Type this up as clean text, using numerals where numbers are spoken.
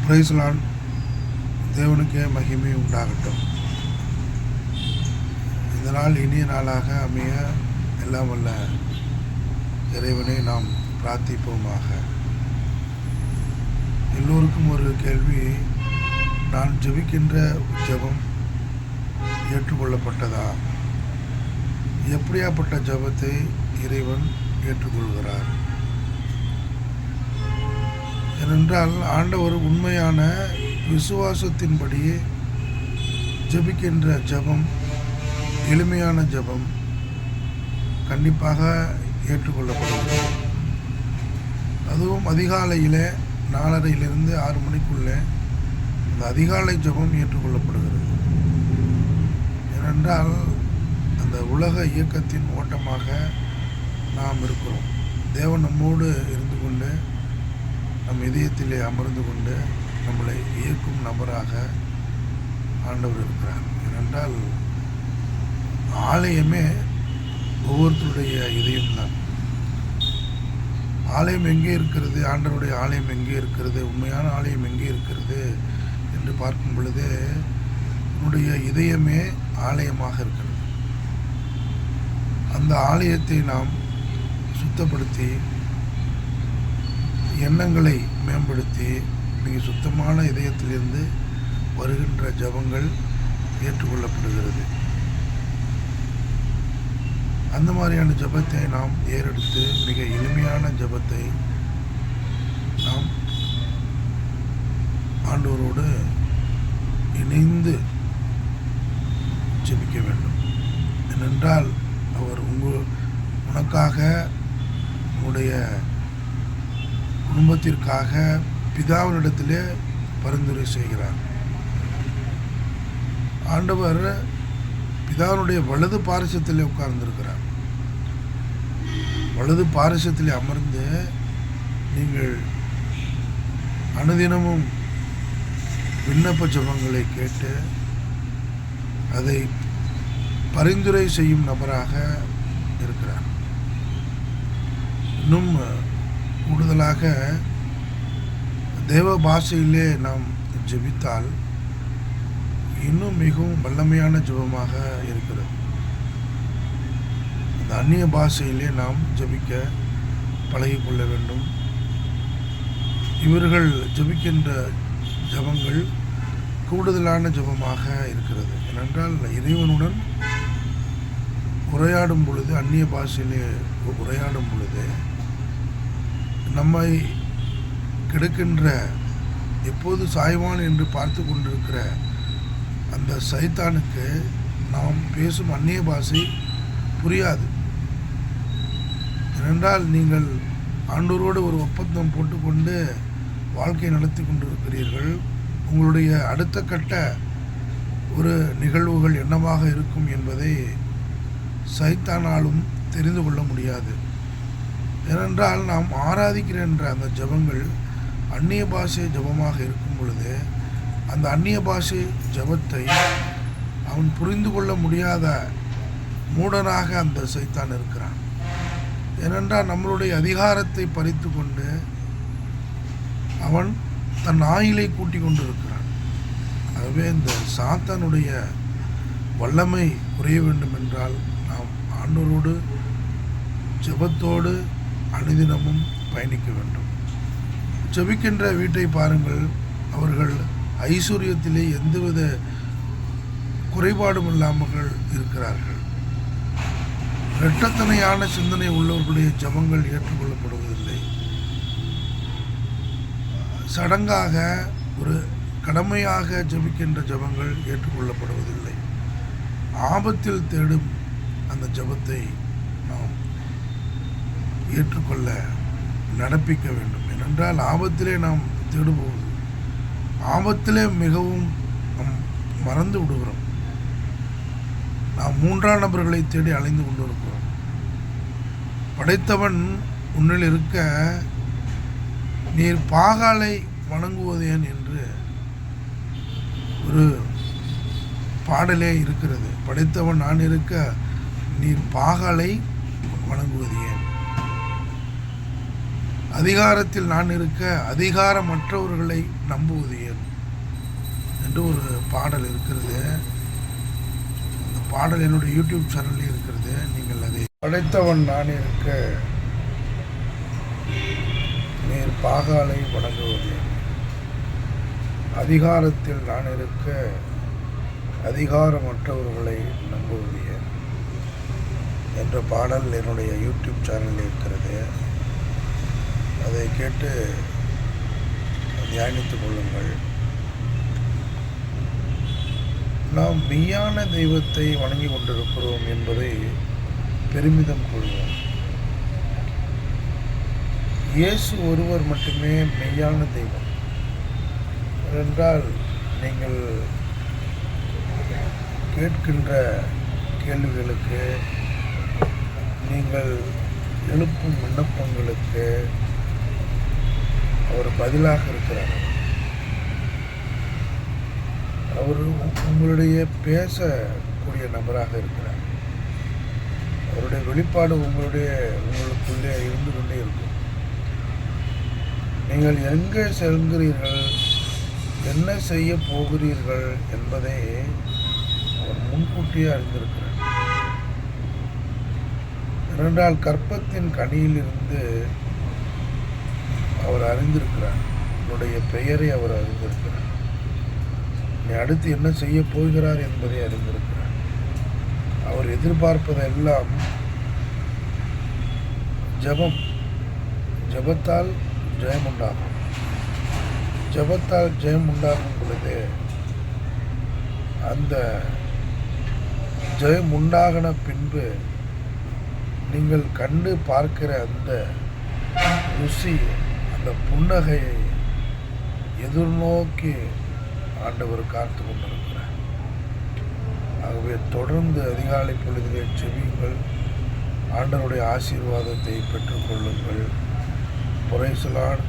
Price Lord. தேவனுக்கே மகிமை உண்டாகட்டும். இந்த நாள் இனிய நாளாக அமைய எல்லாம் வல்ல இறைவனை நாம் பிரார்த்திப்போமாக. எல்லோருக்கும் ஒரு கேள்வி, நான் ஜெபிக்கின்ற ஜெபம் ஏற்றுக்கொள்ளப்பட்டதா? எப்படியாப்பட்ட ஜெபத்தை இறைவன் ஏற்றுக்கொள்கிறார்? ஏனென்றால் ஆண்டவர் உண்மையான விசுவாசத்தின்படி ஜெபிக்கின்ற ஜெபம், எளிமையான ஜெபம் கண்டிப்பாக ஏற்றுக்கொள்ளப்படுகிறது. அதுவும் அதிகாலையில் 4:30 6 மணிக்குள்ளே அந்த அதிகாலை ஜெபம் ஏற்றுக்கொள்ளப்படுகிறது. ஏனென்றால் அந்த உலக இயக்கத்தின் ஓட்டமாக நாம் இருக்கிறோம். தேவன் நம்மோடு இருந்து கொண்டு நம் இதயத்திலே அமர்ந்து கொண்டு நம்மளை இயக்கும் நபராக ஆண்டவர் இருக்கிறார். ஏனென்றால் ஆலயமே ஒவ்வொருத்தருடைய இதயம்தான். ஆலயம் எங்கே இருக்கிறது? ஆண்டவருடைய ஆலயம் எங்கே இருக்கிறது? உண்மையான ஆலயம் எங்கே இருக்கிறது என்று பார்க்கும் பொழுது என்னுடைய இதயமே ஆலயமாக இருக்கிறது. அந்த ஆலயத்தை நாம் சுத்தப்படுத்தி, எண்ணங்களை மேம்படுத்தி, மிக சுத்தமான இதயத்திலிருந்து வருகின்ற ஜபங்கள் ஏற்றுக்கொள்ளப்படுகிறது. அந்த மாதிரியான ஜபத்தை நாம் ஏறெடுத்து மிக எளிமையான ஜபத்தை நாம் ஆண்டவரோடு இணைந்து ஜெபிக்க வேண்டும். ஏனென்றால் அவர் உனக்காக, உன்னுடைய குடும்பத்திற்காக பிதாவினிடத்திலே பரிந்துரை செய்கிறார். ஆண்டவர் பிதாவினுடைய வலது பாரிசத்திலே உட்கார்ந்திருக்கிறார். வலது பாரிசத்திலே அமர்ந்து நீங்கள் அனுதினமும் விண்ணப்ப ஜெபங்களை கேட்டு அதை பரிந்துரை செய்யும் நபராக இருக்கிறார். இன்னும் கூடுதலாக தேவ பாஷையிலே நாம் ஜெபித்தால் இன்னும் மிகவும் வல்லமையான ஜெபமாக இருக்கிறது. அந்த அந்நிய பாஷையிலே நாம் ஜெபிக்க பழகிக்கொள்ள வேண்டும். இவர்கள் ஜெபிக்கின்ற ஜெபங்கள் கூடுதலான ஜெபமாக இருக்கிறது. ஏனென்றால் இறைவனுடன் உரையாடும் பொழுது, அந்நிய பாஷையிலே உரையாடும் பொழுது நம்மை கெடுக்கின்ற, எப்போது சாய்வான் என்று பார்த்து கொண்டிருக்கிற அந்த சைத்தானுக்கு நாம் பேசும் அந்நிய பாஷை புரியாது. ஏனென்றால் நீங்கள் ஆண்டவரோடு ஒரு ஒப்பந்தம் போட்டுக்கொண்டு வாழ்க்கை நடத்தி கொண்டிருக்கிறீர்கள். உங்களுடைய அடுத்த கட்ட ஒரு நிகழ்வுகள் என்னவாக இருக்கும் என்பதை சைத்தானாலும் தெரிந்து கொள்ள முடியாது. ஏனென்றால் நாம் ஆராதிக்கின்ற அந்த ஜெபங்கள் அந்நிய பாஷை ஜெபமாக இருக்கும் பொழுது அந்த அந்நிய பாஷை ஜெபத்தை அவன் புரிந்து கொள்ள முடியாத மூடனாக அந்த சைத்தான் இருக்கிறான். ஏனென்றால் நம்மளுடைய அதிகாரத்தை பறித்து கொண்டு அவன் தன் ஆயிலை கூட்டி கொண்டு இருக்கிறான். ஆகவே இந்த சாத்தானுடைய வல்லமை குறைய வேண்டும் என்றால் நாம் ஆண்டவரோடு ஜெபத்தோடு அனுதினமும் பயணிக்க வேண்டும். ஜெபிக்கின்ற வீட்டை பாருங்கள், அவர்கள் ஐஸ்வர்யத்திலே எந்தவித குறைபாடும் இல்லாமல் இருக்கிறார்கள். இரட்டத்தனையான சிந்தனை உள்ளவர்களுடைய ஜெபங்கள் ஏற்றுக்கொள்ளப்படுவதில்லை. சடங்காக, ஒரு கடமையாக ஜெபிக்கின்ற ஜெபங்கள் ஏற்றுக்கொள்ளப்படுவதில்லை. ஆபத்தில் தேடும் அந்த ஜெபத்தை நாம் ஏற்றுக்கொள்ள நடப்பிக்க வேண்டும். ஏனென்றால் ஆபத்திலே நாம் தேடும்போது ஆபத்திலே மிகவும் நாம் மறந்து விடுகிறோம். நாம் 3ஆம் நபர்களை தேடி அலைந்து கொண்டிருக்கிறோம். படைத்தவன் உன்னில் இருக்க நீர் பாகாலை வணங்குவதேன் என்று ஒரு பாடலே இருக்கிறது. படைத்தவன் நான் இருக்க நீர் பாகாலை வணங்குவது ஏன்? அதிகாரத்தில் நான் இருக்க அதிகாரமற்றவர்களை நம்புவது ஏன் என்று ஒரு பாடல் இருக்கிறது. அந்த பாடல் என்னுடைய யூடியூப் சேனல்லே இருக்கிறது. நீங்கள் அதை படைத்தவன் நான் இருக்க நீர் பாகாலை வணங்குவது ஏன்? அதிகாரத்தில் நான் இருக்க அதிகாரமற்றவர்களை நம்புவது ஏன் என்ற பாடல் என்னுடைய யூடியூப் சேனலில் இருக்கிறது. அதை கேட்டு தியானித்துக் கொள்ளுங்கள். நாம் மெய்யான தெய்வத்தை வணங்கி கொண்டிருக்கிறோம் என்பதை பெருமிதம் கொள்வோம். இயேசு ஒருவர் மட்டுமே மெய்யான தெய்வம் என்றால் நீங்கள் கேட்கின்ற கேள்விகளுக்கு, நீங்கள் எழுப்பும் விண்ணப்பங்களுக்கு அவர் பதிலாக இருக்கிறார். அவர் உங்களுடைய பேசக்கூடிய நபராக இருக்கிறார். அவருடைய வெளிப்பாடு உங்களுக்குள்ளே இருந்து கொண்டே இருக்கும். நீங்கள் எங்கே செல்கிறீர்கள், என்ன செய்ய போகிறீர்கள் என்பதை அவர் முன்கூட்டியே அறிந்திருக்கிறார். இரண்டால் கற்பத்தின் கனியிலிருந்து அவர் அறிந்திருக்கிறார். உன்னுடைய பெயரை அவர் அறிந்திருக்கிறார். நீ அடுத்து என்ன செய்ய போகிறார் என்பதை அறிந்திருக்கிறார். அவர் எதிர்பார்ப்பதெல்லாம் ஜெபம். ஜெபத்தால் ஜெயம் உண்டாகும். ஜெபத்தால் ஜெயம் உண்டாகும் பொழுது அந்த ஜெயம் உண்டாகின பின்பு நீங்கள் கண்டு பார்க்கிற அந்த ருசி, அந்த புன்னகையை எதிர்நோக்கி ஆண்டவர் காத்து கொண்டிருக்கிறார். ஆகவே தொடர்ந்து அதிகாலை பொழுதிலே செவியுங்கள். ஆண்டவருடைய ஆசீர்வாதத்தை பெற்றுக்கொள்ளுங்கள். Praise the Lord.